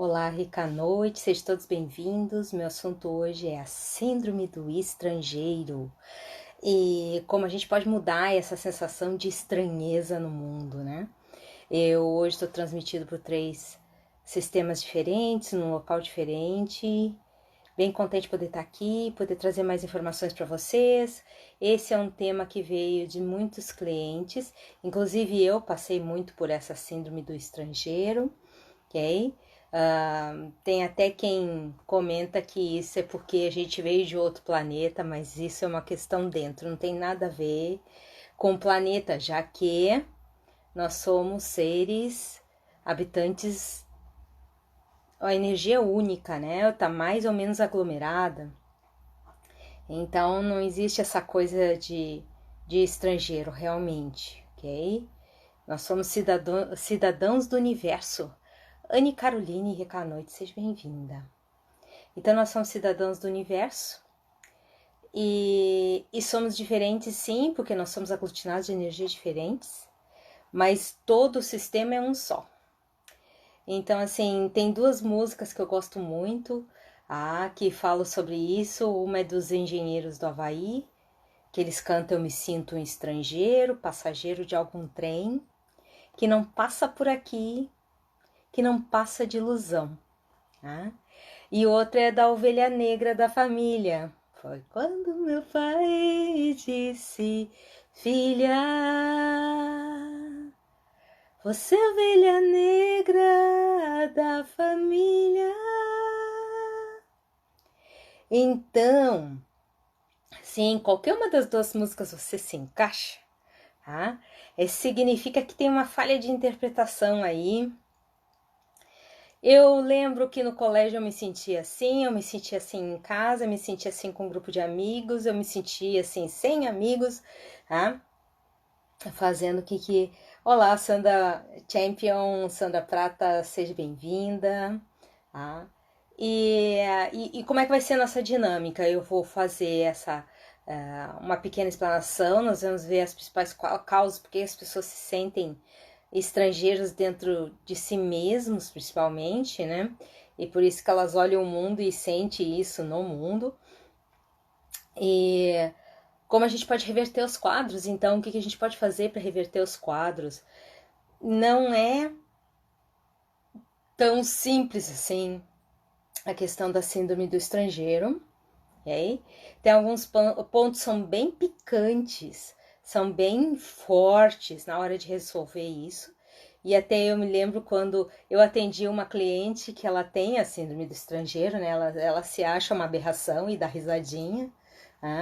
Olá, rica noite, sejam todos bem-vindos. Meu assunto hoje é a Síndrome do Estrangeiro e como a gente pode mudar essa sensação de estranheza no mundo, né? Eu hoje estou transmitido por 3 sistemas diferentes, num local diferente. Bem contente de poder estar aqui, poder trazer mais informações para vocês. Esse é um tema que veio de muitos clientes, inclusive eu passei muito por essa síndrome do estrangeiro, ok? Tem até quem comenta que isso é porque a gente veio de outro planeta, mas isso é uma questão dentro, não tem nada a ver com o planeta, já que nós somos seres habitantes, a energia é única, né? Tá mais ou menos aglomerada. Então não existe essa coisa de estrangeiro realmente, ok? Nós somos cidadãos do universo. Anne Caroline Recanoite, seja bem-vinda. Então nós somos cidadãos do universo e somos diferentes sim, porque nós somos aglutinados de energias diferentes, mas todo o sistema é um só. Então, assim, tem 2 músicas que eu gosto muito, que falam sobre isso. Uma é dos Engenheiros do Havaí, que eles cantam Eu me sinto um estrangeiro, passageiro de algum trem, que não passa por aqui, que não passa de ilusão. Tá? E outra é da ovelha negra da família. Foi quando meu pai disse: Filha, você é ovelha negra da família. Então, sim, qualquer uma das 2 músicas você se encaixa, tá? Isso significa que tem uma falha de interpretação aí. Eu lembro que no colégio eu me sentia assim em casa, eu me sentia assim com um grupo de amigos, eu me sentia assim sem amigos, tá? Fazendo o que... Olá, Sandra Champion, Sandra Prata, seja bem-vinda, tá? E como é que vai ser a nossa dinâmica? Eu vou fazer uma pequena explanação, nós vamos ver as principais causas, porque as pessoas se sentem estrangeiros dentro de si mesmos, principalmente, né? E por isso que elas olham o mundo e sentem isso no mundo. E como a gente pode reverter os quadros, então o que a gente pode fazer para reverter os quadros? Não é tão simples assim a questão da síndrome do estrangeiro, ok? Tem alguns pontos que são bem picantes, são bem fortes na hora de resolver isso. E até eu me lembro quando eu atendi uma cliente que ela tem a síndrome do estrangeiro, né? Ela se acha uma aberração e dá risadinha,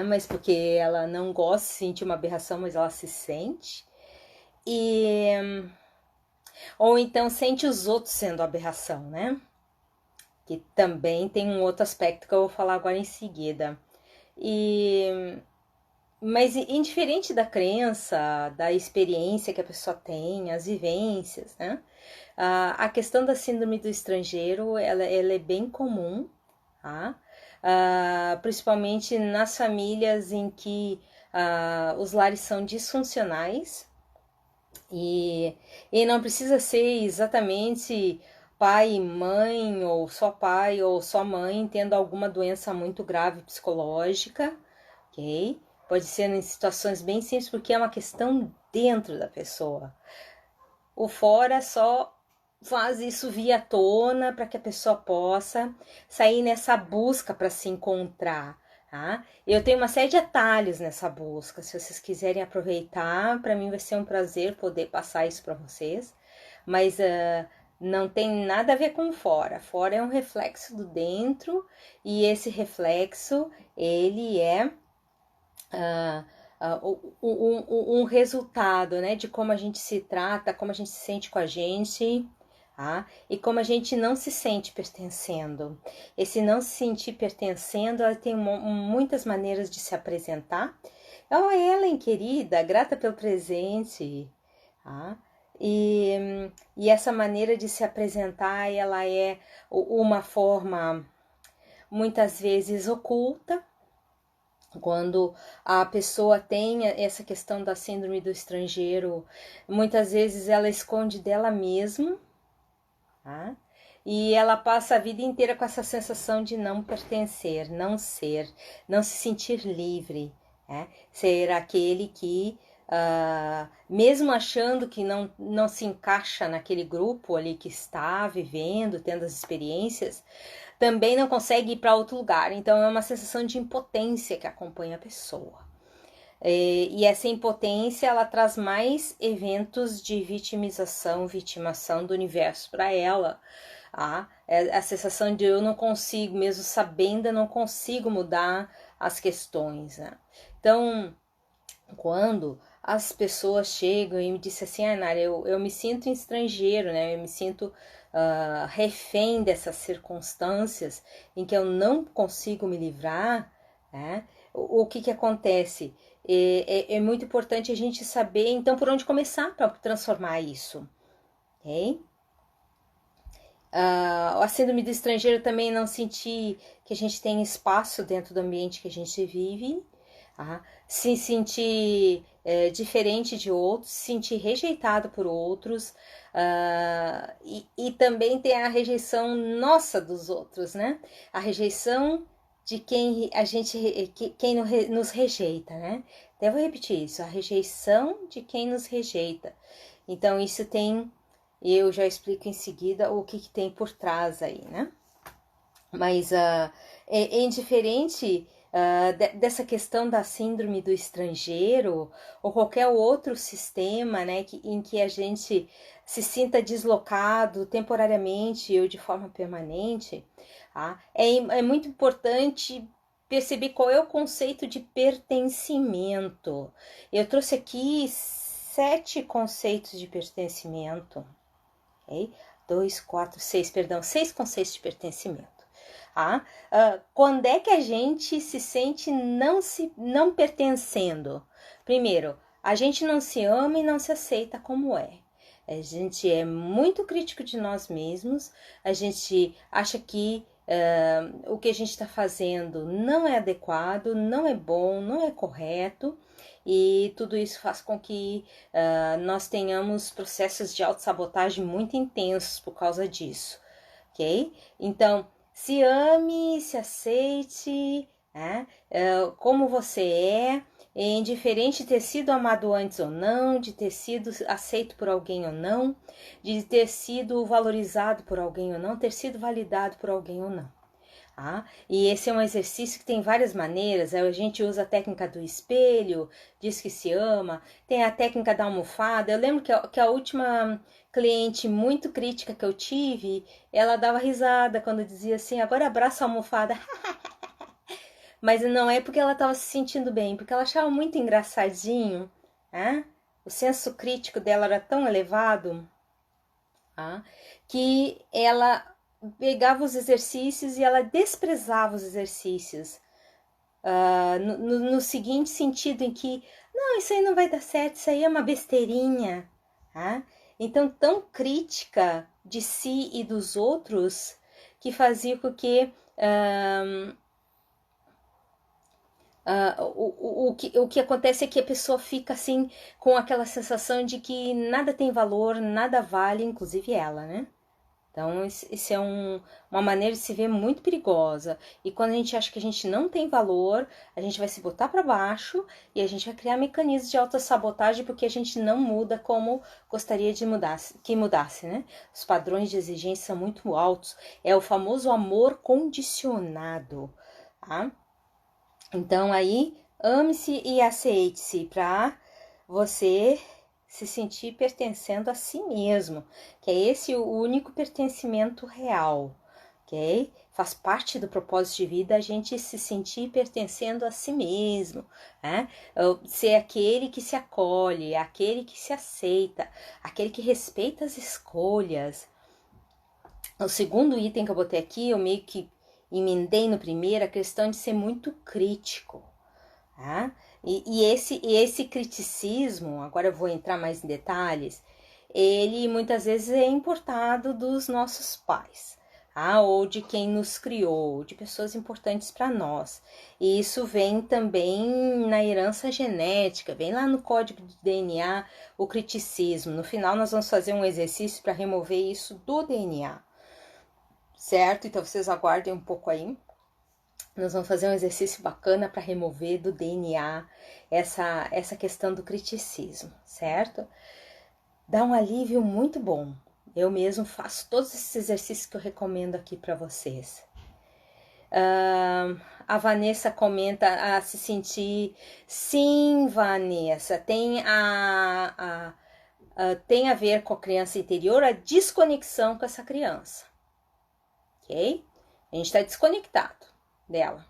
mas porque ela não gosta de sentir uma aberração, mas ela se sente. Ou então sente os outros sendo aberração, né? Que também tem um outro aspecto que eu vou falar agora em seguida. Mas indiferente da crença, da experiência que a pessoa tem, as vivências, né? A questão da síndrome do estrangeiro, ela é bem comum, tá? Principalmente nas famílias em que os lares são disfuncionais, e não precisa ser exatamente pai e mãe, ou só mãe, tendo alguma doença muito grave psicológica, ok? Pode ser em situações bem simples, porque é uma questão dentro da pessoa. O fora só faz isso vir à tona para que a pessoa possa sair nessa busca para se encontrar. Tá? Eu tenho uma série de atalhos nessa busca. Se vocês quiserem aproveitar, para mim vai ser um prazer poder passar isso para vocês. Mas não tem nada a ver com fora. Fora é um reflexo do dentro e esse reflexo ele é um resultado, né, de como a gente se trata, como a gente se sente com a gente, tá? E como a gente não se sente pertencendo. Esse não se sentir pertencendo, ela tem muitas maneiras de se apresentar. Oh, Ellen, querida, grata pelo presente, tá? E essa maneira de se apresentar, ela é uma forma muitas vezes oculta, quando a pessoa tem essa questão da síndrome do estrangeiro, muitas vezes ela esconde dela mesma, tá? e ela passa a vida inteira com essa sensação de não pertencer, não ser, não se sentir livre, né? Ser aquele que, mesmo achando que não se encaixa naquele grupo ali que está vivendo, tendo as experiências, também não consegue ir para outro lugar. Então é uma sensação de impotência que acompanha a pessoa. E essa impotência, ela traz mais eventos de vitimação do universo para ela. A sensação de eu não consigo, mesmo sabendo, eu não consigo mudar as questões, né? Então, quando as pessoas chegam e me dizem assim, Nara, eu me sinto estrangeiro, né? Eu me sinto refém dessas circunstâncias em que eu não consigo me livrar, né? O que acontece? É muito importante a gente saber, então, por onde começar para transformar isso, ok? A síndrome do estrangeiro também não sentir que a gente tem espaço dentro do ambiente que a gente vive, se sentir diferente de outros, se sentir rejeitado por outros, e também ter a rejeição nossa dos outros, né? A rejeição de quem quem nos rejeita, né? Até vou repetir isso, a rejeição de quem nos rejeita. Então isso tem, eu já explico em seguida o que tem por trás aí, né? Mas é indiferente dessa questão da síndrome do estrangeiro ou qualquer outro sistema, né, em que a gente se sinta deslocado temporariamente ou de forma permanente, é muito importante perceber qual é o conceito de pertencimento. Eu trouxe aqui 7 conceitos de pertencimento, ok? 6 conceitos de pertencimento. Quando é que a gente se sente não pertencendo? Primeiro, a gente não se ama e não se aceita como é. A gente é muito crítico de nós mesmos, a gente acha que o que a gente está fazendo não é adequado, não é bom, não é correto, e tudo isso faz com que nós tenhamos processos de autossabotagem muito intensos por causa disso, ok? Então, se ame, se aceite, né? Como você é indiferente de ter sido amado antes ou não, de ter sido aceito por alguém ou não, de ter sido valorizado por alguém ou não, ter sido validado por alguém ou não. E esse é um exercício que tem várias maneiras. A gente usa a técnica do espelho, diz que se ama, tem a técnica da almofada. Eu lembro que a última cliente muito crítica que eu tive, ela dava risada quando dizia assim, agora abraça a almofada. Mas não é porque ela estava se sentindo bem, porque ela achava muito engraçadinho, né? O senso crítico dela era tão elevado, que ela pegava os exercícios e ela desprezava os exercícios. No seguinte sentido, em que, não, isso aí não vai dar certo, isso aí é uma besteirinha. Então, tão crítica de si e dos outros, que fazia com que o que acontece é que a pessoa fica assim com aquela sensação de que nada tem valor, nada vale, inclusive ela, né? Então, isso é uma maneira de se ver muito perigosa. E quando a gente acha que a gente não tem valor, a gente vai se botar para baixo e a gente vai criar mecanismos de autossabotagem porque a gente não muda como gostaria que mudasse, né? Os padrões de exigência são muito altos. É o famoso amor condicionado, tá? Então, aí, ame-se e aceite-se para você se sentir pertencendo a si mesmo, que é esse o único pertencimento real, ok? Faz parte do propósito de vida a gente se sentir pertencendo a si mesmo, né? Ser aquele que se acolhe, aquele que se aceita, aquele que respeita as escolhas. O segundo item que eu botei aqui, eu meio que emendei no primeiro, a questão de ser muito crítico, tá? E esse criticismo, agora eu vou entrar mais em detalhes, ele muitas vezes é importado dos nossos pais, ou de quem nos criou, de pessoas importantes para nós. E isso vem também na herança genética, vem lá no código do DNA, o criticismo. No final nós vamos fazer um exercício para remover isso do DNA. certo? Então vocês aguardem um pouco aí. Nós vamos fazer um exercício bacana para remover do DNA essa questão do criticismo, certo? Dá um alívio muito bom. Eu mesmo faço todos esses exercícios que eu recomendo aqui para vocês. A Vanessa comenta a se sentir. Sim, Vanessa, tem a ver com a criança interior, a desconexão com essa criança, ok? A gente está desconectado dela.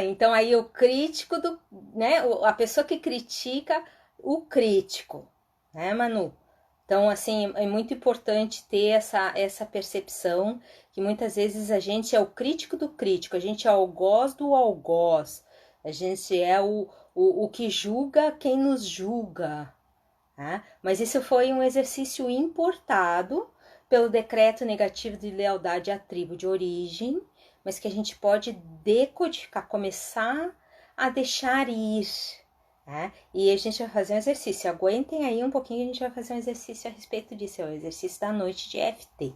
Então aí o crítico né? A pessoa que critica o crítico, né, Manu? Então, assim, é muito importante ter essa percepção que muitas vezes a gente é o crítico do crítico, a gente é o algoz do algoz, a gente é o que julga quem nos julga, né? Mas isso foi um exercício importado pelo decreto negativo de lealdade à tribo de origem, mas que a gente pode decodificar, começar a deixar ir, né? E a gente vai fazer um exercício, aguentem aí um pouquinho, a gente vai fazer um exercício a respeito disso, é o exercício da noite de EFT.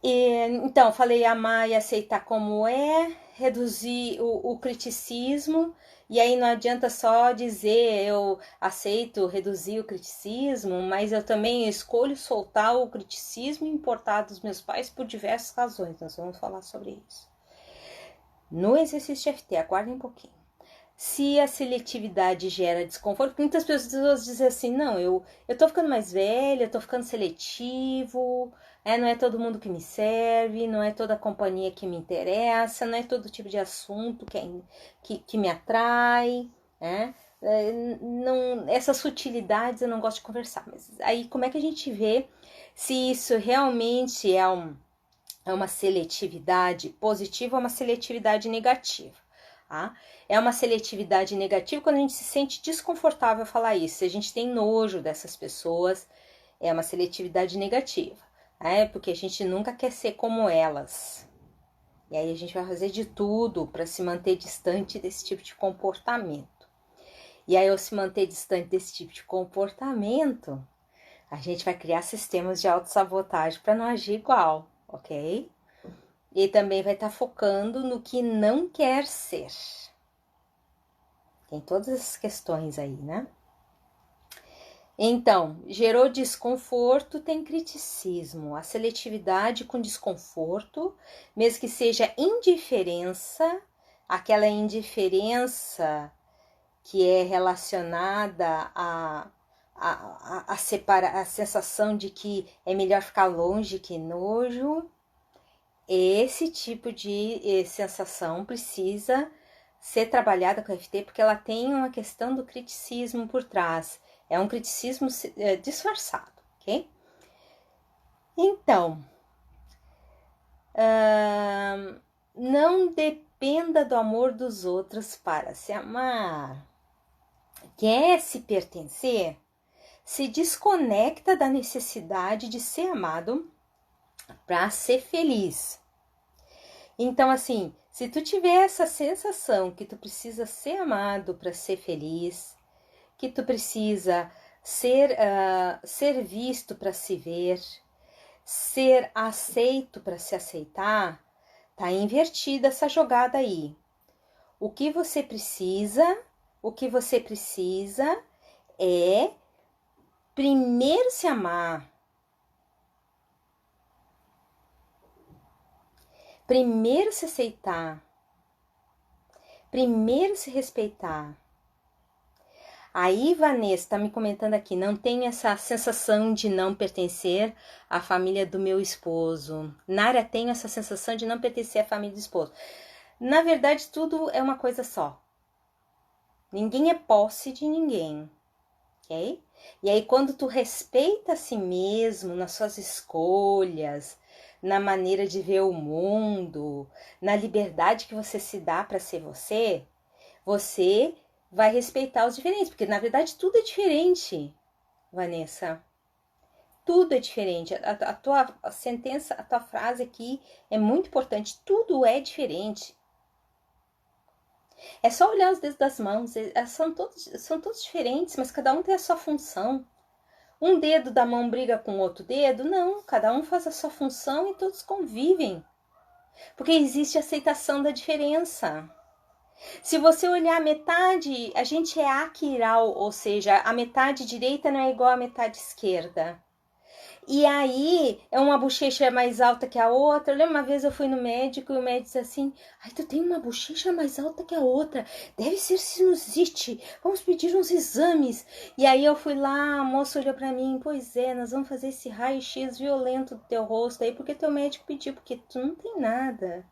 Então, falei amar e aceitar como é, reduzir o criticismo, e aí não adianta só dizer eu aceito reduzir o criticismo, mas eu também escolho soltar o criticismo importado dos meus pais por diversas razões, nós vamos falar sobre isso. No exercício de FT, aguardem um pouquinho. Se a seletividade gera desconforto, muitas pessoas dizem assim, não, eu tô ficando mais velha, eu tô ficando seletivo, não é todo mundo que me serve, não é toda a companhia que me interessa, não é todo tipo de assunto que me atrai, né? Não, essas sutilidades eu não gosto de conversar, mas aí como é que a gente vê se isso realmente é uma seletividade positiva ou uma seletividade negativa? Tá? É uma seletividade negativa quando a gente se sente desconfortável falar isso. Se a gente tem nojo dessas pessoas, é uma seletividade negativa, né? Porque a gente nunca quer ser como elas. E aí a gente vai fazer de tudo para se manter distante desse tipo de comportamento. E aí, ao se manter distante desse tipo de comportamento, a gente vai criar sistemas de autossabotagem para não agir igual, ok? E também vai estar focando no que não quer ser. Tem todas essas questões aí, né? Então, gerou desconforto, tem criticismo. A seletividade com desconforto, mesmo que seja indiferença, aquela indiferença que é relacionada a sensação de que é melhor ficar longe que nojo, esse tipo de sensação precisa ser trabalhada com a FT porque ela tem uma questão do criticismo por trás. É um criticismo disfarçado, ok? Então, não dependa do amor dos outros para se amar. Quer se pertencer? Se desconecta da necessidade de ser amado para ser feliz. Então, assim, se tu tiver essa sensação que tu precisa ser amado para ser feliz, que tu precisa ser visto para se ver, ser aceito para se aceitar, tá invertida essa jogada aí. O que você precisa é primeiro se amar, primeiro se aceitar, primeiro se respeitar. Aí, Vanessa está me comentando aqui, não tenho essa sensação de não pertencer à família do meu esposo. Nara, tenho essa sensação de não pertencer à família do esposo. Na verdade, tudo é uma coisa só. Ninguém é posse de ninguém, ok? E aí, quando tu respeita a si mesmo nas suas escolhas, na maneira de ver o mundo, na liberdade que você se dá para ser você, você vai respeitar os diferentes, porque na verdade tudo é diferente, Vanessa. Tudo é diferente. A tua sentença, a tua frase aqui é muito importante. Tudo é diferente. É só olhar os dedos das mãos. São todos diferentes, mas cada um tem a sua função. Um dedo da mão briga com o outro dedo? Não, cada um faz a sua função e todos convivem. Porque existe aceitação da diferença. Se você olhar a metade, a gente é aquiral, ou seja, a metade direita não é igual à metade esquerda. E aí, é uma bochecha mais alta que a outra. Eu lembro uma vez eu fui no médico e o médico disse assim: ai, tu tem uma bochecha mais alta que a outra. Deve ser sinusite. Vamos pedir uns exames. E aí eu fui lá, a moça olhou pra mim: pois é, nós vamos fazer esse raio-x violento do teu rosto aí, porque teu médico pediu, porque tu não tem nada.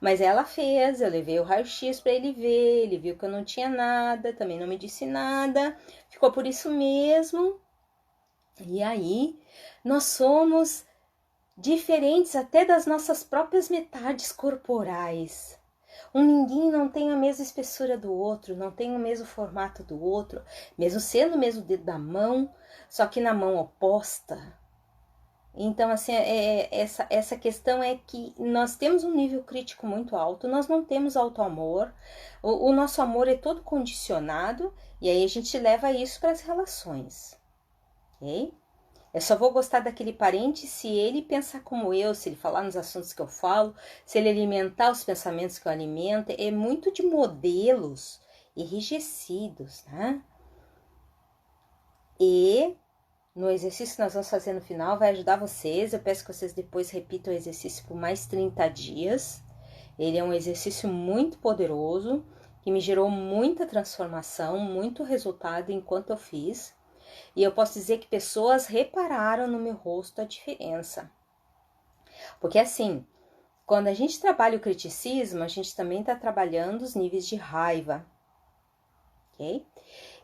Mas ela fez, eu levei o raio-x para ele ver, ele viu que eu não tinha nada, também não me disse nada, ficou por isso mesmo. E aí, nós somos diferentes até das nossas próprias metades corporais. Um minguinho não tem a mesma espessura do outro, não tem o mesmo formato do outro, mesmo sendo o mesmo dedo da mão, só que na mão oposta. Então, assim, essa questão é que nós temos um nível crítico muito alto, nós não temos auto-amor, o nosso amor é todo condicionado, e aí a gente leva isso para as relações, ok? Eu só vou gostar daquele parente se ele pensar como eu, se ele falar nos assuntos que eu falo, se ele alimentar os pensamentos que eu alimento. É muito de modelos enrijecidos, né? E no exercício que nós vamos fazer no final vai ajudar vocês. Eu peço que vocês depois repitam o exercício por mais 30 dias. Ele é um exercício muito poderoso, que me gerou muita transformação, muito resultado enquanto eu fiz. E eu posso dizer que pessoas repararam no meu rosto a diferença. Porque assim, quando a gente trabalha o criticismo, a gente também está trabalhando os níveis de raiva, ok?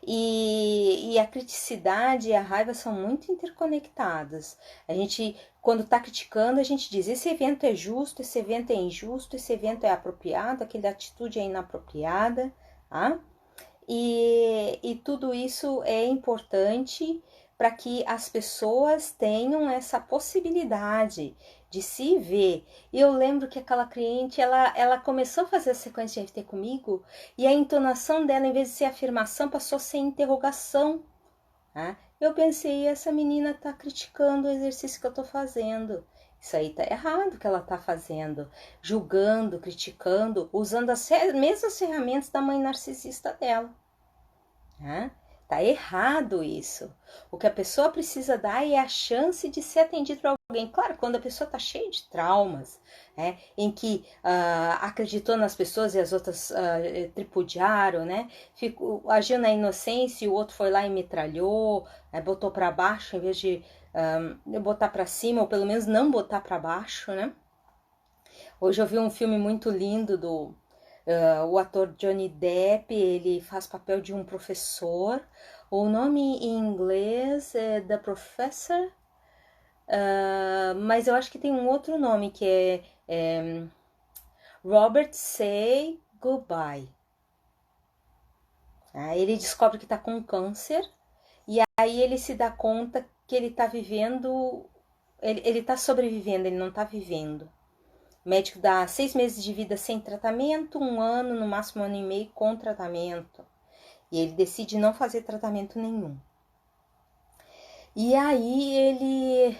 E a criticidade e a raiva são muito interconectadas. A gente, quando está criticando, a gente diz: esse evento é justo, esse evento é injusto, esse evento é apropriado, aquela atitude é inapropriada, tá? E tudo isso é importante para que as pessoas tenham essa possibilidade de se ver. E eu lembro que aquela cliente, ela começou a fazer a sequência de RT comigo e a entonação dela, em vez de ser afirmação, passou a ser interrogação. Né? Eu pensei, essa menina está criticando o exercício que eu estou fazendo. Isso aí tá errado que ela tá fazendo, julgando, criticando, usando as mesmas ferramentas da mãe narcisista dela. Né? Tá errado isso. O que a pessoa precisa dar é a chance de ser atendido por alguém. Claro, quando a pessoa tá cheia de traumas, né, em que acreditou nas pessoas e as outras tripudiaram, né, agiu na inocência e o outro foi lá e metralhou, botou para baixo em vez de botar para cima, ou pelo menos não botar para baixo, né? Hoje eu vi um filme muito lindo do o ator Johnny Depp, ele faz papel de um professor. O nome em inglês é The Professor, mas eu acho que tem um outro nome que é Robert Say Goodbye. Ele descobre que está com câncer e aí ele se dá conta que ele está vivendo, ele está sobrevivendo, ele não está vivendo. O médico dá 6 meses de vida sem tratamento, 1 ano, no máximo 1 ano e meio com tratamento. E ele decide não fazer tratamento nenhum. E aí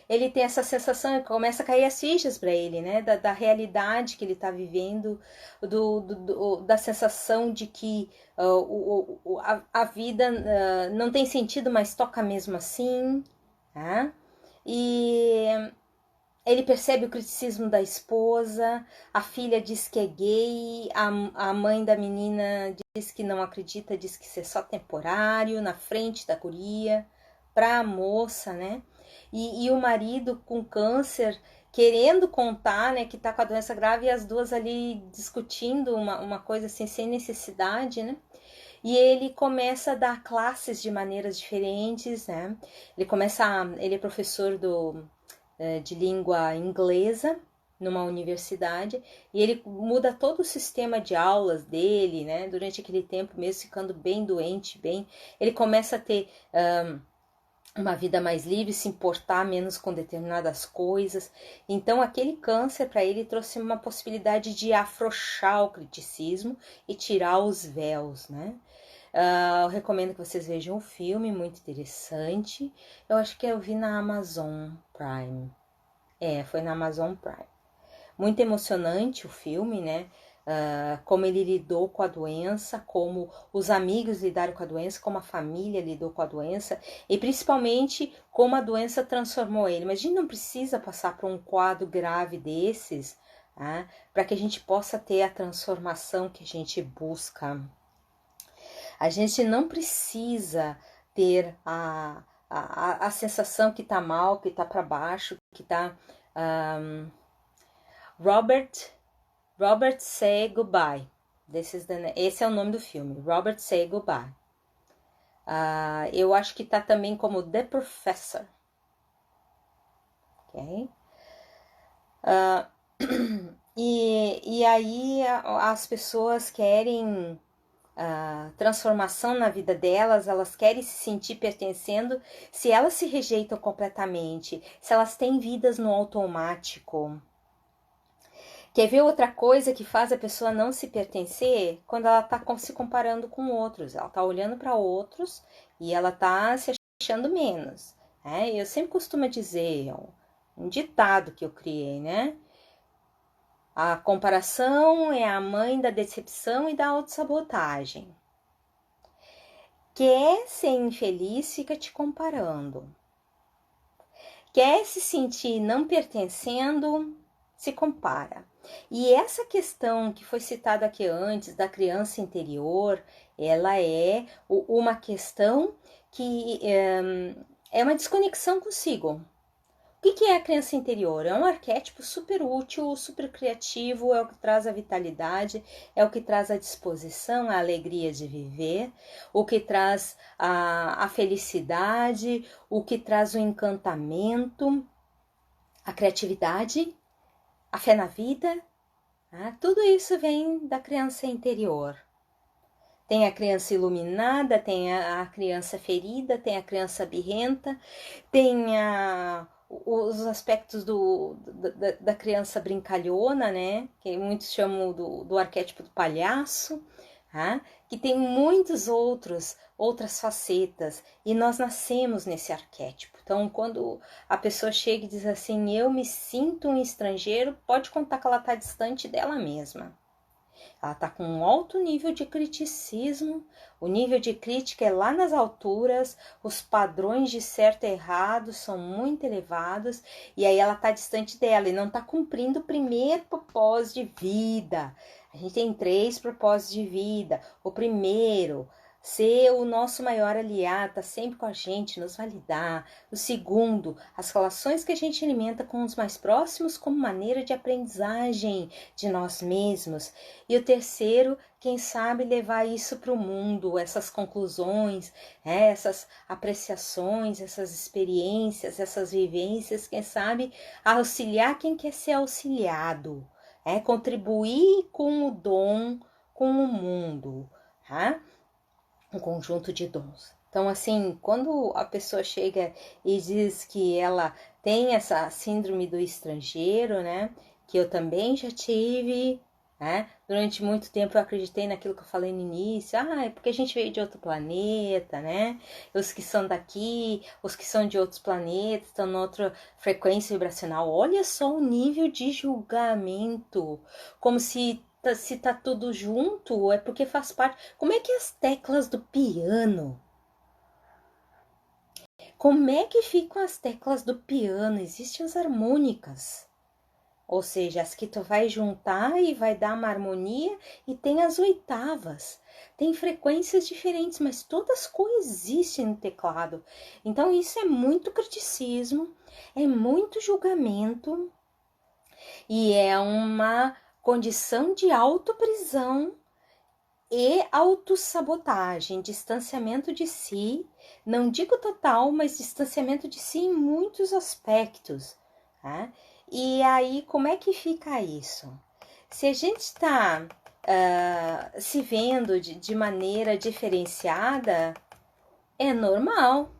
ele tem essa sensação, começa a cair as fichas para ele, né? Da realidade que ele está vivendo, da sensação de que a vida não tem sentido, mas toca mesmo assim. Tá? E ele percebe o criticismo da esposa, a filha diz que é gay, a mãe da menina diz que não acredita, diz que isso é só temporário, na frente da guria, para a moça, né? E o marido com câncer, querendo contar, né, que tá com a doença grave, e as duas ali discutindo uma coisa assim, sem necessidade, né? E ele começa a dar classes de maneiras diferentes, né? Ele é professor de língua inglesa numa universidade e ele muda todo o sistema de aulas dele, né? Durante aquele tempo mesmo ficando bem doente, ele começa a ter uma vida mais livre, se importar menos com determinadas coisas. Então aquele câncer para ele trouxe uma possibilidade de afrouxar o criticismo e tirar os véus, né? Eu recomendo que vocês vejam o filme, muito interessante. Eu acho que eu vi na Amazon Prime. Foi na Amazon Prime. Muito emocionante o filme, né? Como ele lidou com a doença, como os amigos lidaram com a doença, como a família lidou com a doença e principalmente como a doença transformou ele. Mas a gente não precisa passar por um quadro grave desses, tá? Para que a gente possa ter a transformação que a gente busca. A gente não precisa ter a sensação que tá mal, que tá para baixo, que tá... Robert Say Goodbye. Esse é o nome do filme, Robert Say Goodbye. Eu acho que tá também como The Professor. Ok? E aí as pessoas querem transformação na vida delas, elas querem se sentir pertencendo. Se elas se rejeitam completamente, se elas têm vidas no automático. Quer ver outra coisa que faz a pessoa não se pertencer? Quando ela está se comparando com outros. Ela está olhando para outros e ela está se achando menos. Eu sempre costumo dizer, um ditado que eu criei, né? A comparação é a mãe da decepção e da autossabotagem. Quer ser infeliz, fica te comparando. Quer se sentir não pertencendo, se compara. E essa questão que foi citada aqui antes, da criança interior, ela é uma questão que é uma desconexão consigo. O que é a criança interior? É um arquétipo super útil, super criativo, é o que traz a vitalidade, é o que traz a disposição, a alegria de viver, o que traz a felicidade, o que traz o encantamento, a criatividade, a fé na vida. Tudo isso vem da criança interior. Tem a criança iluminada, tem a criança ferida, tem a criança birrenta, tem os aspectos da criança brincalhona, né? Que muitos chamam do arquétipo do palhaço, que tem muitas outras facetas, e nós nascemos nesse arquétipo. Então, quando a pessoa chega e diz assim, eu me sinto um estrangeiro, pode contar que ela está distante dela mesma. Ela está com um alto nível de criticismo, o nível de crítica é lá nas alturas, os padrões de certo e errado são muito elevados, e aí ela está distante dela e não está cumprindo o primeiro propósito de vida. A gente tem 3 propósitos de vida. O primeiro, ser o nosso maior aliado, tá sempre com a gente, nos validar. O segundo, as relações que a gente alimenta com os mais próximos como maneira de aprendizagem de nós mesmos. E o terceiro, quem sabe levar isso para o mundo, essas conclusões, essas apreciações, essas experiências, essas vivências, quem sabe auxiliar quem quer ser auxiliado, contribuir com o dom, com o mundo, um conjunto de dons. Então, assim, quando a pessoa chega e diz que ela tem essa síndrome do estrangeiro, né? Que eu também já tive, né? Durante muito tempo eu acreditei naquilo que eu falei no início. É porque a gente veio de outro planeta, né? Os que são daqui, os que são de outros planetas, estão em outra frequência vibracional. Olha só o nível de julgamento. Como se tá tudo junto, é porque faz parte. Como é que as teclas do piano? Como é que ficam as teclas do piano? Existem as harmônicas. Ou seja, as que tu vai juntar e vai dar uma harmonia, e tem as oitavas. Tem frequências diferentes, mas todas coexistem no teclado. Então isso é muito criticismo, é muito julgamento e é uma condição de autoprisão e autossabotagem, distanciamento de si, não digo total, mas distanciamento de si em muitos aspectos. E aí, como é que fica isso? Se a gente está se vendo de maneira diferenciada, é normal.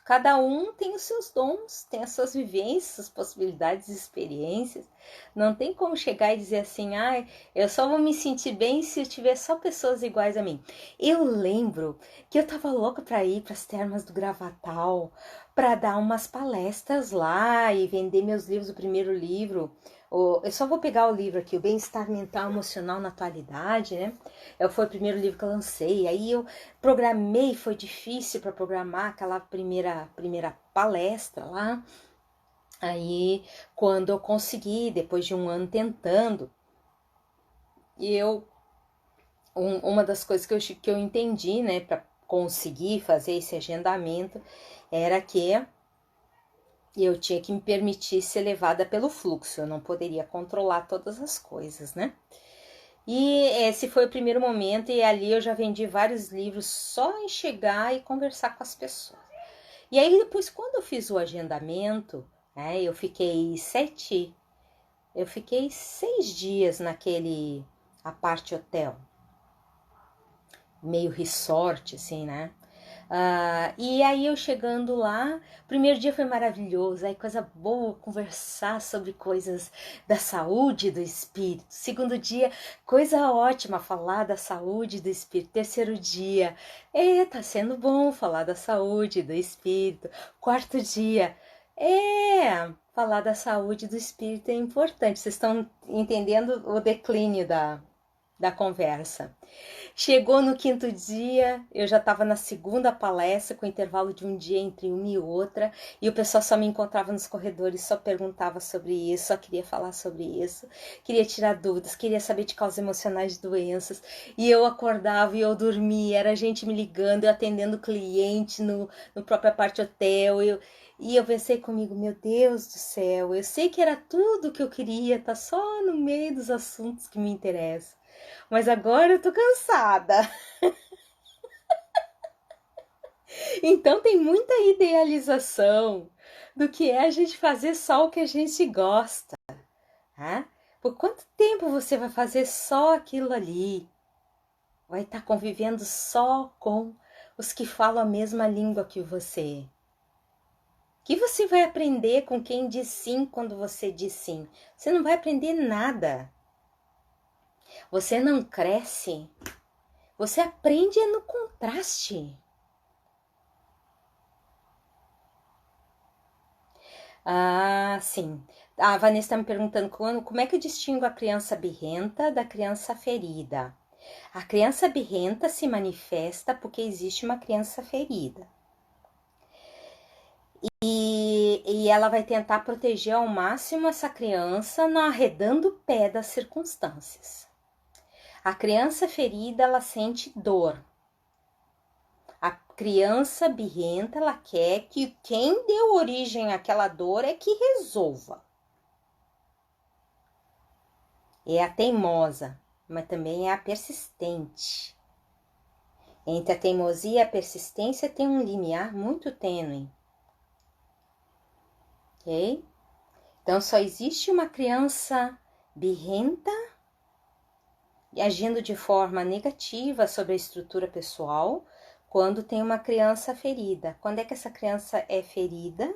Cada um tem os seus dons, tem as suas vivências, possibilidades, experiências. Não tem como chegar e dizer assim, eu só vou me sentir bem se eu tiver só pessoas iguais a mim. Eu lembro que eu tava louca para ir para as termas do Gravatal, para dar umas palestras lá e vender meus livros, o primeiro livro. Eu só vou pegar o livro aqui, o Bem-Estar Mental e Emocional na Atualidade, né? Foi o primeiro livro que eu lancei. Aí eu programei, foi difícil para programar aquela primeira palestra lá. Aí, quando eu consegui, depois de um ano tentando, uma das coisas que eu entendi, né, para conseguir fazer esse agendamento, era que eu tinha que me permitir ser levada pelo fluxo, eu não poderia controlar todas as coisas, né? E esse foi o primeiro momento, e ali eu já vendi vários livros só em chegar e conversar com as pessoas. E aí depois, quando eu fiz o agendamento, né, eu fiquei 6 dias naquele apart hotel, meio resort, assim, né? E aí eu chegando lá, o primeiro dia foi maravilhoso, aí coisa boa conversar sobre coisas da saúde do espírito. Segundo dia, coisa ótima falar da saúde do espírito. Terceiro dia, tá sendo bom falar da saúde do espírito. Quarto dia, falar da saúde do espírito é importante. Vocês estão entendendo o declínio da conversa. Chegou no quinto dia, eu já estava na segunda palestra, com intervalo de um dia entre uma e outra, e o pessoal só me encontrava nos corredores, só perguntava sobre isso, só queria falar sobre isso, queria tirar dúvidas, queria saber de causas emocionais de doenças, e eu acordava e eu dormia, era gente me ligando, eu atendendo cliente no próprio apart hotel, e eu pensei comigo, meu Deus do céu, eu sei que era tudo que eu queria, tá só no meio dos assuntos que me interessam. Mas agora eu tô cansada. Então tem muita idealização do que é a gente fazer só o que a gente gosta. Né? Por quanto tempo você vai fazer só aquilo ali? Vai estar convivendo só com os que falam a mesma língua que você? O que você vai aprender com quem diz sim quando você diz sim? Você não vai aprender nada. Você não cresce. Você aprende no contraste. Sim. A Vanessa está me perguntando como é que eu distingo a criança birrenta da criança ferida. A criança birrenta se manifesta porque existe uma criança ferida. E ela vai tentar proteger ao máximo essa criança, não arredando o pé das circunstâncias. A criança ferida, ela sente dor. A criança birrenta, ela quer que quem deu origem àquela dor é que resolva. É a teimosa, mas também é a persistente. Entre a teimosia e a persistência tem um limiar muito tênue. Ok? Então, só existe uma criança birrenta e agindo de forma negativa sobre a estrutura pessoal quando tem uma criança ferida. Quando é que essa criança é ferida?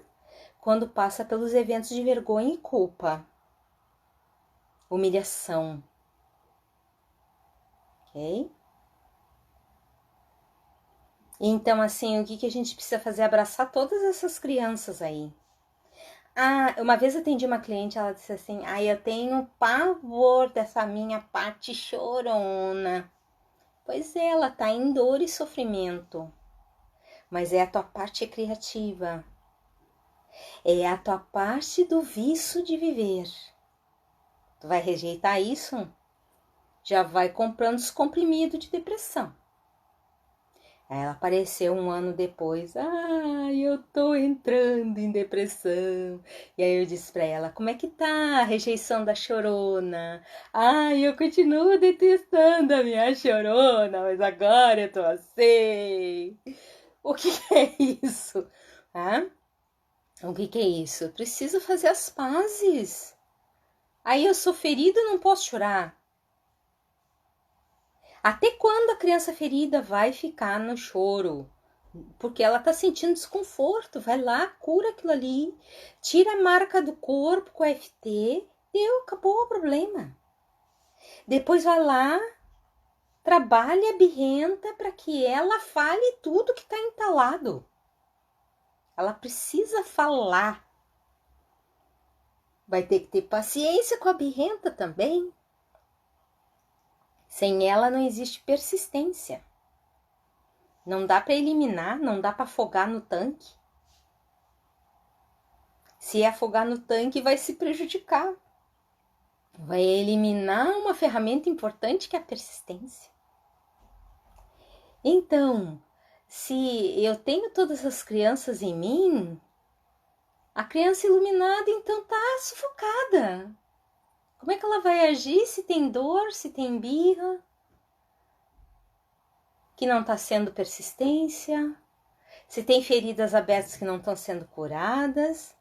Quando passa pelos eventos de vergonha e culpa. Humilhação. Ok? Então, assim, o que a gente precisa fazer? Abraçar todas essas crianças aí. Uma vez eu atendi uma cliente, ela disse assim, eu tenho pavor dessa minha parte chorona. Pois é, ela tá em dor e sofrimento. Mas é a tua parte criativa. É a tua parte do vício de viver. Tu vai rejeitar isso? Já vai comprando os comprimidos de depressão. Ela apareceu um ano depois. Eu tô entrando em depressão. E aí eu disse pra ela, como é que tá a rejeição da chorona? Eu continuo detestando a minha chorona, mas agora eu tô assim. O que é isso? O que é isso? Eu preciso fazer as pazes. Aí eu sou ferida e não posso chorar. Até quando a criança ferida vai ficar no choro? porque ela tá sentindo desconforto. Vai lá, cura aquilo ali, tira a marca do corpo com EFT, deu, acabou o problema. Depois vai lá, trabalha a birrenta para que ela fale tudo que está entalado. Ela precisa falar. Vai ter que ter paciência com a birrenta também. Sem ela não existe persistência. Não dá para eliminar, não dá para afogar no tanque. Se afogar no tanque, vai se prejudicar. Vai eliminar uma ferramenta importante que é a persistência. Então, se eu tenho todas as crianças em mim, a criança iluminada então tá sufocada. Como é que ela vai agir se tem dor, se tem birra, que não está sendo persistência, se tem feridas abertas que não estão sendo curadas?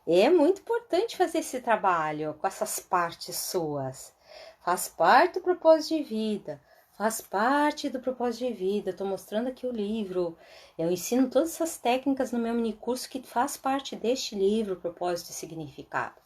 É muito importante fazer esse trabalho com essas partes suas. Faz parte do propósito de vida. Faz parte do propósito de vida. Estou mostrando aqui o livro. Eu ensino todas essas técnicas no meu minicurso que faz parte deste livro, Propósito e Significado.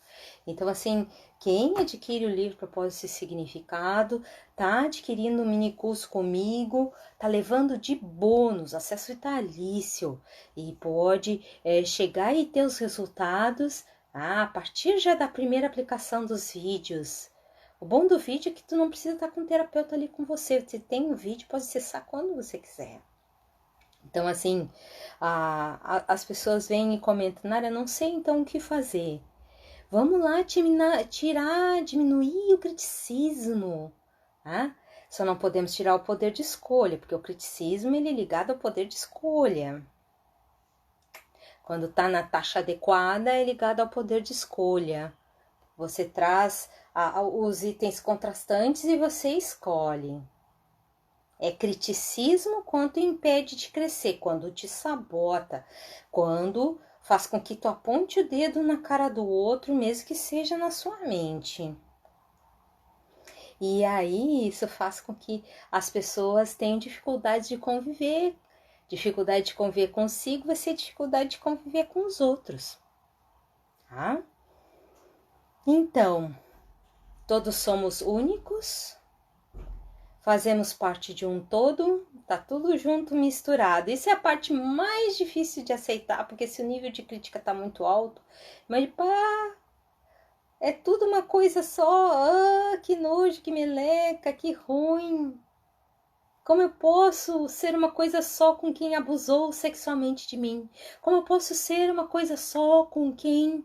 Então, assim, quem adquire o livro Propósito e Significado, tá adquirindo um minicurso comigo, tá levando de bônus, acesso vitalício, e pode chegar e ter os resultados a partir já da primeira aplicação dos vídeos. O bom do vídeo é que tu não precisa estar com o terapeuta ali com você. Você tem um vídeo, pode acessar quando você quiser. Então, assim, as pessoas vêm e comentam, Nara, não sei então o que fazer. Vamos lá diminuir o criticismo. Tá? Só não podemos tirar o poder de escolha, porque o criticismo ele é ligado ao poder de escolha. Quando está na taxa adequada, é ligado ao poder de escolha. Você traz os itens contrastantes e você escolhe. É criticismo quando impede de crescer, quando te sabota, quando faz com que tu aponte o dedo na cara do outro, mesmo que seja na sua mente. E aí isso faz com que as pessoas tenham dificuldade de conviver. Dificuldade de conviver consigo vai ser dificuldade de conviver com os outros. Tá? Então, todos somos únicos, fazemos parte de um todo, tá tudo junto, misturado. Isso é a parte mais difícil de aceitar, porque se o nível de crítica tá muito alto, mas pá, é tudo uma coisa só, que nojo, que meleca, que ruim. Como eu posso ser uma coisa só com quem abusou sexualmente de mim? Como eu posso ser uma coisa só com quem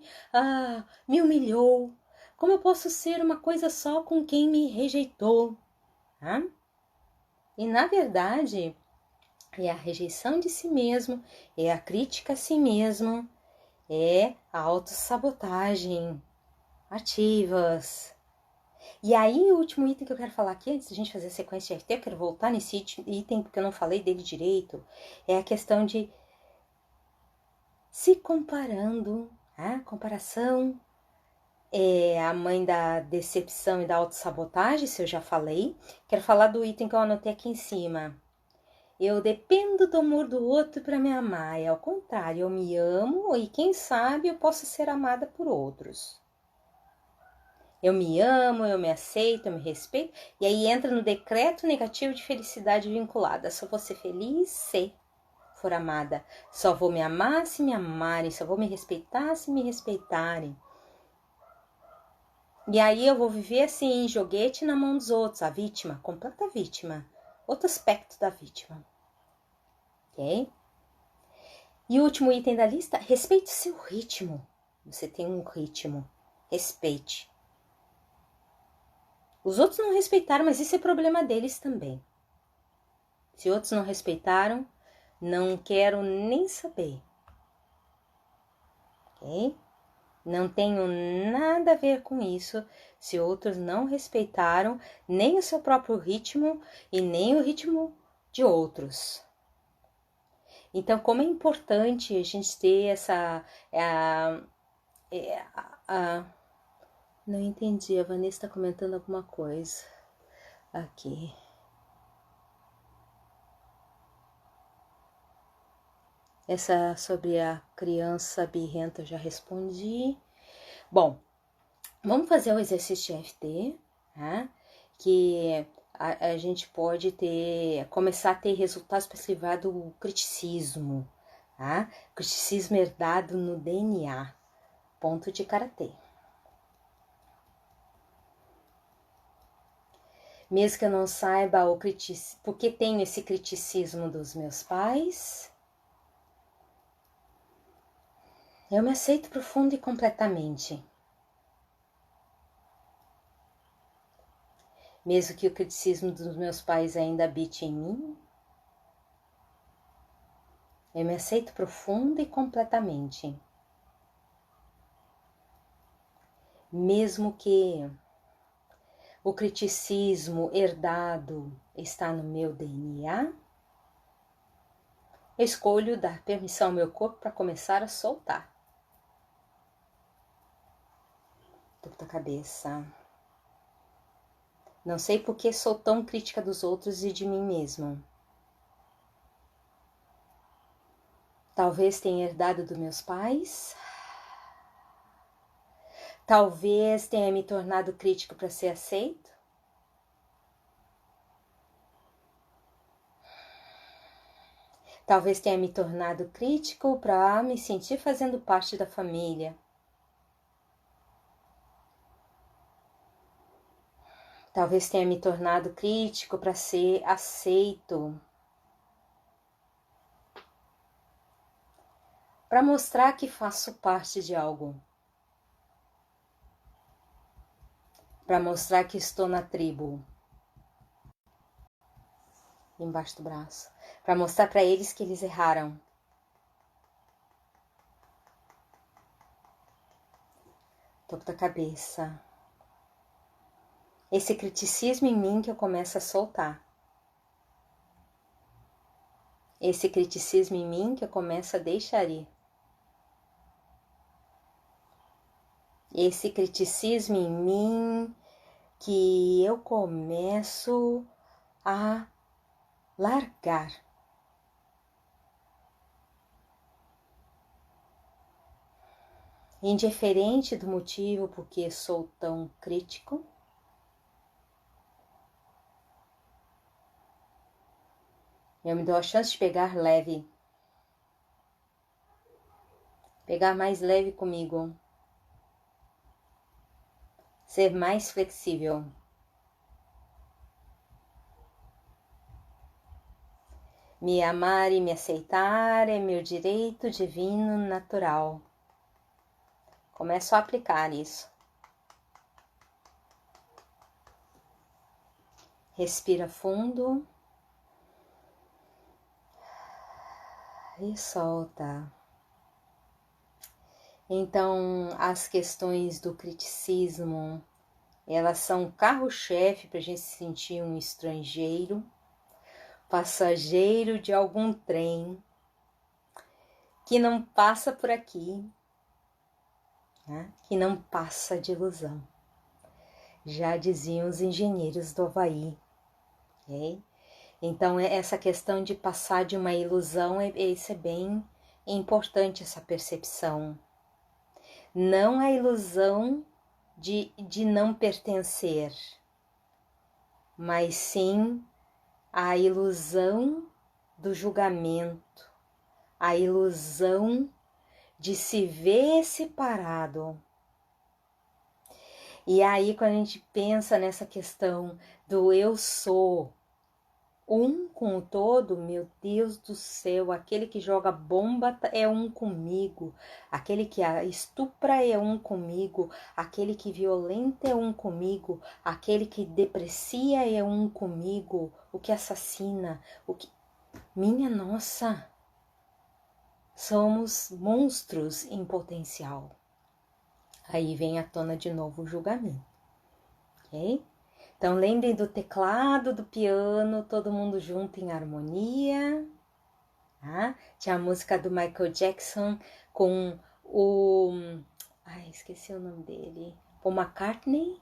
me humilhou? Como eu posso ser uma coisa só com quem me rejeitou? E na verdade, é a rejeição de si mesmo, é a crítica a si mesmo, é a autossabotagem ativas. E aí, o último item que eu quero falar aqui, antes da gente fazer a sequência de RT, eu quero voltar nesse item, porque eu não falei dele direito, é a questão de se comparando. Comparação é a mãe da decepção e da autossabotagem, se eu já falei. Quero falar do item que eu anotei aqui em cima. Eu dependo do amor do outro para me amar. É ao contrário, eu me amo e quem sabe eu posso ser amada por outros. Eu me amo, eu me aceito, eu me respeito. E aí entra no decreto negativo de felicidade vinculada. Só vou ser feliz se for amada. Só vou me amar se me amarem. Só vou me respeitar se me respeitarem. E aí eu vou viver assim, joguete na mão dos outros. A vítima, completa vítima. Outro aspecto da vítima. Ok? E o último item da lista, respeite seu ritmo. Você tem um ritmo. Respeite. Os outros não respeitaram, mas isso é problema deles também. Se outros não respeitaram, não quero nem saber. Ok? Não tenho nada a ver com isso se outros não respeitaram nem o seu próprio ritmo e nem o ritmo de outros. Então, como é importante a gente ter essa... Não entendi, a Vanessa está comentando alguma coisa aqui. Essa sobre a criança birrenta eu já respondi. Bom, vamos fazer o exercício de EFT, né? Que a gente pode começar a ter resultados para se livrar do criticismo, tá? Criticismo herdado no DNA, ponto de karatê. Mesmo que eu não saiba por que tenho esse criticismo dos meus pais, eu me aceito profundo e completamente. Mesmo que o criticismo dos meus pais ainda habite em mim, eu me aceito profundo e completamente. Mesmo que o criticismo herdado está no meu DNA, eu escolho dar permissão ao meu corpo para começar a soltar. Topo da cabeça. Não sei por que sou tão crítica dos outros e de mim mesma. Talvez tenha herdado dos meus pais. Talvez tenha me tornado crítico para ser aceito. Talvez tenha me tornado crítico para me sentir fazendo parte da família. Talvez tenha me tornado crítico para ser aceito. Para mostrar que faço parte de algo. Para mostrar que estou na tribo. Embaixo do braço. Para mostrar para eles que eles erraram. Topo da cabeça. Esse criticismo em mim que eu começo a soltar. Esse criticismo em mim que eu começo a deixar ir. Esse criticismo em mim que eu começo a largar. Indiferente do motivo por que sou tão crítico, eu me dou a chance de pegar leve. Pegar mais leve comigo. Ser mais flexível. Me amar e me aceitar é meu direito divino natural. Começo a aplicar isso. Respira fundo. E solta. Então, as questões do criticismo, elas são carro-chefe para a gente se sentir um estrangeiro, passageiro de algum trem que não passa por aqui, né? Que não passa de ilusão. Já diziam os engenheiros do Havaí. Okay? Então, essa questão de passar de uma ilusão, isso é bem importante, essa percepção. Não a ilusão de não pertencer, mas sim a ilusão do julgamento, a ilusão de se ver separado. E aí, quando a gente pensa nessa questão do eu sou um com o todo, meu Deus do céu, aquele que joga bomba é um comigo, aquele que estupra é um comigo, aquele que violenta é um comigo, aquele que deprecia é um comigo, o que assassina, o que... Minha nossa, somos monstros em potencial. Aí vem à tona de novo o julgamento, ok? Então, lembrem do teclado, do piano, todo mundo junto em harmonia. Tá? Tinha a música do Michael Jackson com o... Ai, esqueci o nome dele. Paul McCartney.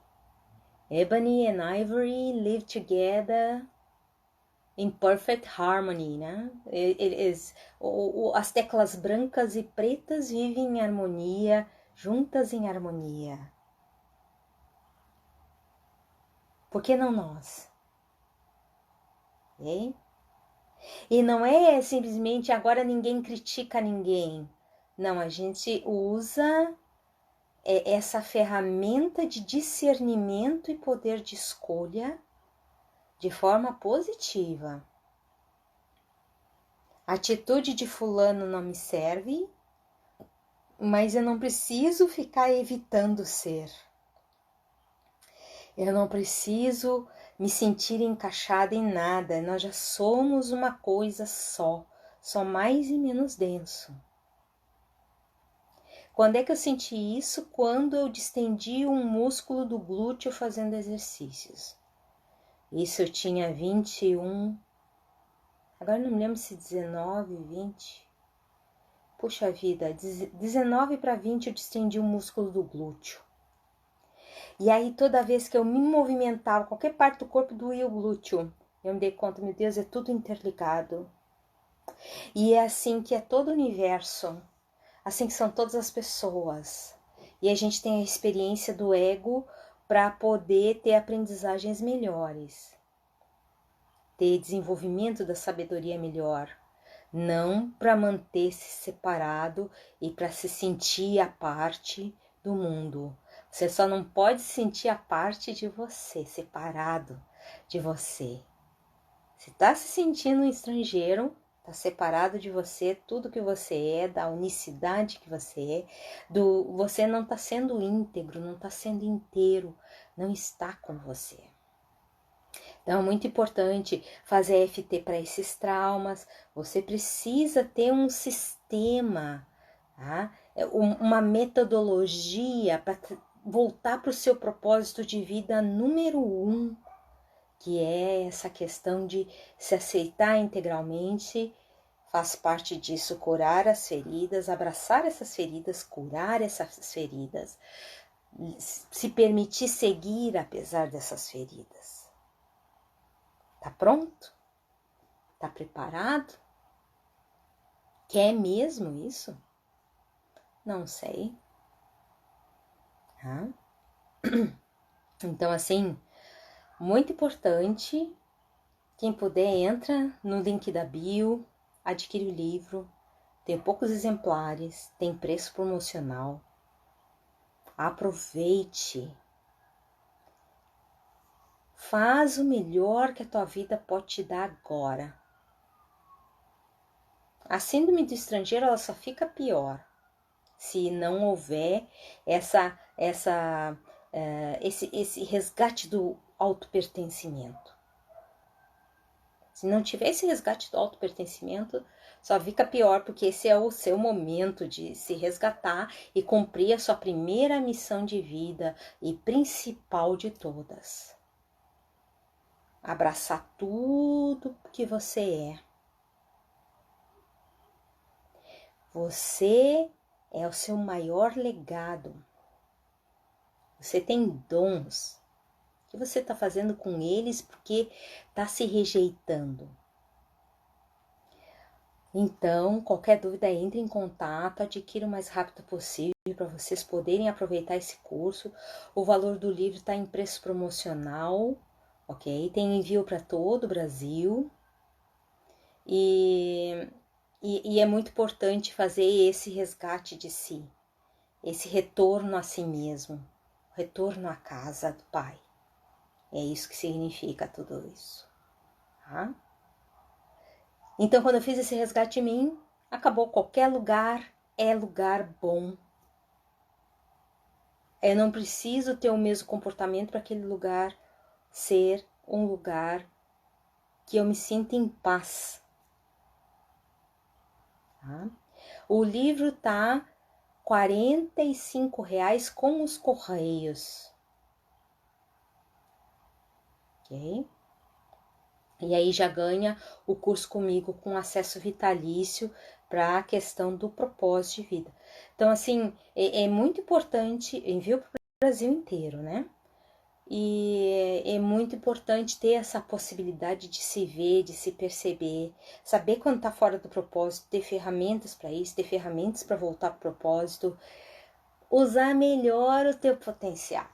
Ebony and Ivory live together in perfect harmony, né? As teclas brancas e pretas vivem em harmonia, juntas em harmonia. Por que não nós? Okay? E não é simplesmente agora ninguém critica ninguém. Não, a gente usa essa ferramenta de discernimento e poder de escolha de forma positiva. A atitude de fulano não me serve, mas eu não preciso ficar evitando ser. Eu não preciso me sentir encaixada em nada. Nós já somos uma coisa só mais e menos denso. Quando é que eu senti isso? Quando eu distendi um músculo do glúteo fazendo exercícios. Isso eu tinha 21, agora não me lembro se 19, 20. Puxa vida, 19 para 20 eu distendi o músculo do glúteo. E aí toda vez que eu me movimentava, qualquer parte do corpo doía o glúteo. Eu me dei conta, meu Deus, é tudo interligado. E é assim que é todo o universo. Assim que são todas as pessoas. E a gente tem a experiência do ego para poder ter aprendizagens melhores. Ter desenvolvimento da sabedoria melhor. Não para manter-se separado e para se sentir a parte do mundo. Você só não pode sentir a parte de você, separado de você. Se está se sentindo um estrangeiro, está separado de você, tudo que você é, da unicidade que você é, você não está sendo íntegro, não está sendo inteiro, não está com você. Então é muito importante fazer FT para esses traumas. Você precisa ter um sistema, tá? Uma metodologia para voltar para o seu propósito de vida número 1, que é essa questão de se aceitar integralmente. Faz parte disso curar as feridas, abraçar essas feridas, curar essas feridas, se permitir seguir apesar dessas feridas. Tá pronto? Tá preparado? Quer mesmo isso? Não sei. Tá? Então, assim, muito importante. Quem puder, entra no link da bio, adquire o livro. Tem poucos exemplares, tem preço promocional. Aproveite. Faz o melhor que a tua vida pode te dar agora. A síndrome do estrangeiro, ela só fica pior se não houver esse resgate do autopertencimento. Se não tiver esse resgate do autopertencimento, só fica pior, porque esse é o seu momento de se resgatar e cumprir a sua primeira missão de vida e principal de todas. Abraçar tudo que você é. Você é o seu maior legado. Você tem dons. O que você está fazendo com eles porque está se rejeitando? Então, qualquer dúvida, entre em contato, adquira o mais rápido possível para vocês poderem aproveitar esse curso. O valor do livro está em preço promocional, ok? Tem envio para todo o Brasil. E é muito importante fazer esse resgate de si, esse retorno a si mesmo, retorno à casa do Pai. É isso que significa tudo isso, tá? Então, quando eu fiz esse resgate em mim, acabou. Qualquer lugar é lugar bom. Eu não preciso ter o mesmo comportamento para aquele lugar ser um lugar que eu me sinta em paz. Tá? O livro tá R$ 45 com os correios. Ok? E aí já ganha o curso comigo com acesso vitalício para a questão do propósito de vida. Então, assim, é muito importante, envio para o Brasil inteiro, né? E é muito importante ter essa possibilidade de se ver, de se perceber, saber quando está fora do propósito, ter ferramentas para isso, ter ferramentas para voltar para o propósito, usar melhor o teu potencial.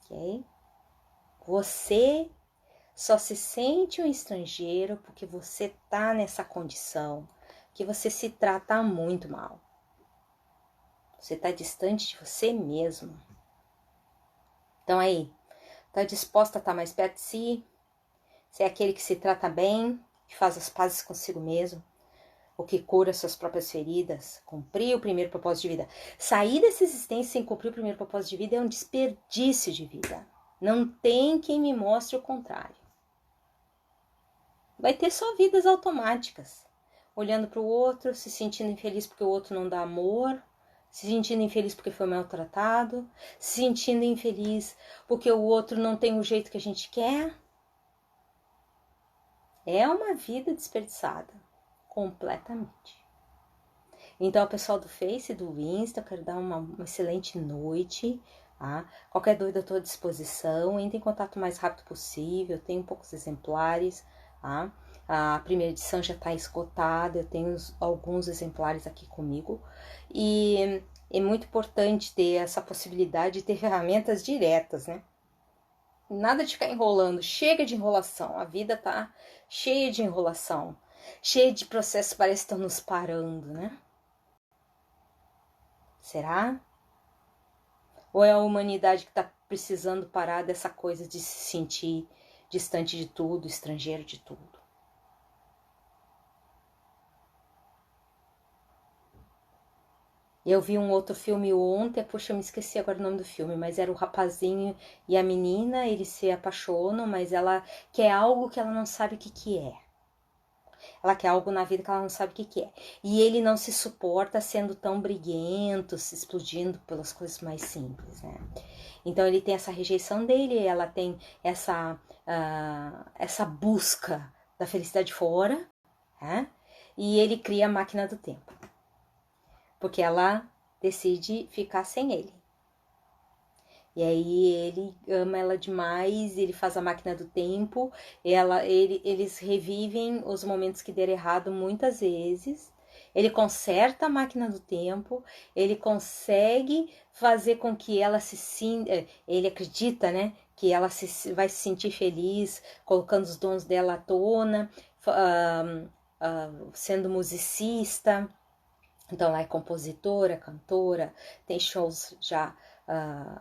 Ok? Você só se sente um estrangeiro porque você tá nessa condição, que você se trata muito mal. Você tá distante de você mesmo. Então aí, tá disposta a estar mais perto de si? Você é aquele que se trata bem, que faz as pazes consigo mesmo, o que cura suas próprias feridas, cumprir o primeiro propósito de vida. Sair dessa existência sem cumprir o primeiro propósito de vida é um desperdício de vida. Não tem quem me mostre o contrário. Vai ter só vidas automáticas, olhando para o outro, se sentindo infeliz porque o outro não dá amor, se sentindo infeliz porque foi maltratado, se sentindo infeliz porque o outro não tem o jeito que a gente quer. É uma vida desperdiçada, completamente. Então, pessoal do Face, do Insta, eu quero dar uma excelente noite. Tá? Qualquer dúvida, eu estou à disposição. Entre em contato o mais rápido possível. Eu tenho poucos exemplares. Tá? A primeira edição já está esgotada. Eu tenho alguns exemplares aqui comigo. E é muito importante ter essa possibilidade de ter ferramentas diretas, né? Nada de ficar enrolando. Chega de enrolação. A vida tá cheia de enrolação. Cheia de processos que parece que estão nos parando, né? Será? Ou é a humanidade que está precisando parar dessa coisa de se sentir distante de tudo, estrangeiro de tudo? Eu vi um outro filme ontem, puxa, eu me esqueci agora o nome do filme, mas era o rapazinho e a menina, eles se apaixonam, mas ela quer algo que ela não sabe o que que é. Ela quer algo na vida que ela não sabe o que que é. E ele não se suporta sendo tão briguento, se explodindo pelas coisas mais simples, né? Então ele tem essa rejeição dele, ela tem essa busca da felicidade fora, né? E ele cria a máquina do tempo, porque ela decide ficar sem ele. E aí ele ama ela demais, ele faz a máquina do tempo, eles revivem os momentos que deram errado muitas vezes. Ele conserta a máquina do tempo, ele consegue fazer com que ela se sinta, ele acredita, né, que ela vai se sentir feliz, colocando os dons dela à tona, sendo musicista. Então ela é compositora, cantora, tem shows já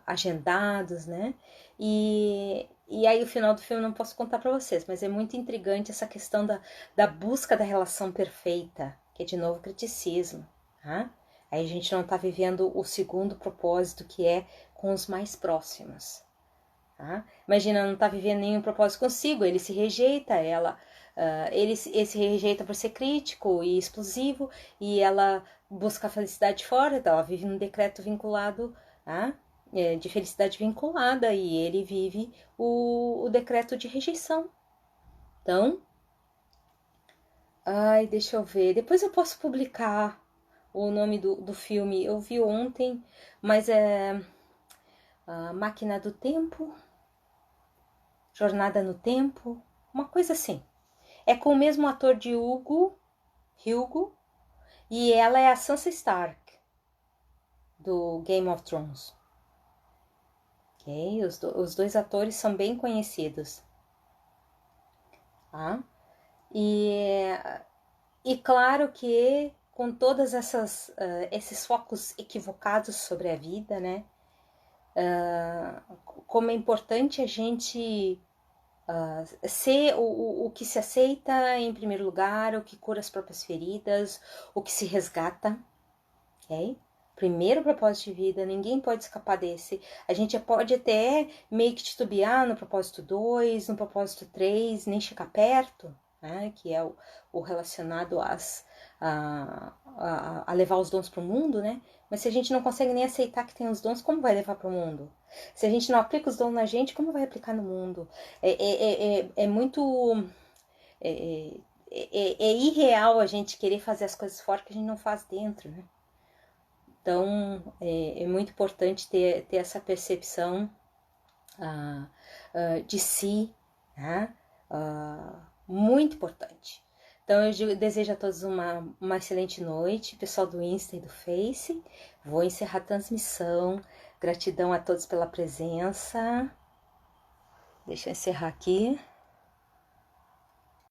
agendados, né? E aí o final do filme eu não posso contar para vocês, mas é muito intrigante essa questão da busca da relação perfeita, que é de novo criticismo, tá? Aí a gente não tá vivendo o segundo propósito, que é com os mais próximos. Tá? Imagina, não tá vivendo nenhum propósito consigo, ele se rejeita, ele se rejeita por ser crítico e explosivo, e ela busca a felicidade fora, então ela vive num decreto vinculado, tá? De felicidade vinculada, e ele vive o decreto de rejeição. Então, ai, deixa eu ver, depois eu posso publicar o nome do filme, eu vi ontem, mas é a Máquina do Tempo, Jornada no Tempo, uma coisa assim. É com o mesmo ator de Hugo, e ela é a Sansa Stark, do Game of Thrones. Ok? Os dois atores são bem conhecidos. Tá? E claro que com todas esses focos equivocados sobre a vida, né? Como é importante a gente ser o que se aceita em primeiro lugar, o que cura as próprias feridas, o que se resgata, ok? Primeiro propósito de vida, ninguém pode escapar desse. A gente pode até meio que titubear no propósito 2, no propósito 3, nem chegar perto, né? Que é o relacionado a levar os dons para o mundo, né? Mas se a gente não consegue nem aceitar que tem os dons, como vai levar para o mundo? Se a gente não aplica os dons na gente, como vai aplicar no mundo? É muito. É irreal a gente querer fazer as coisas fora que a gente não faz dentro, né? Então, é muito importante ter essa percepção de si, né? Muito importante. Então, eu desejo a todos uma excelente noite, pessoal do Insta e do Face. Vou encerrar a transmissão. Gratidão a todos pela presença. Deixa eu encerrar aqui.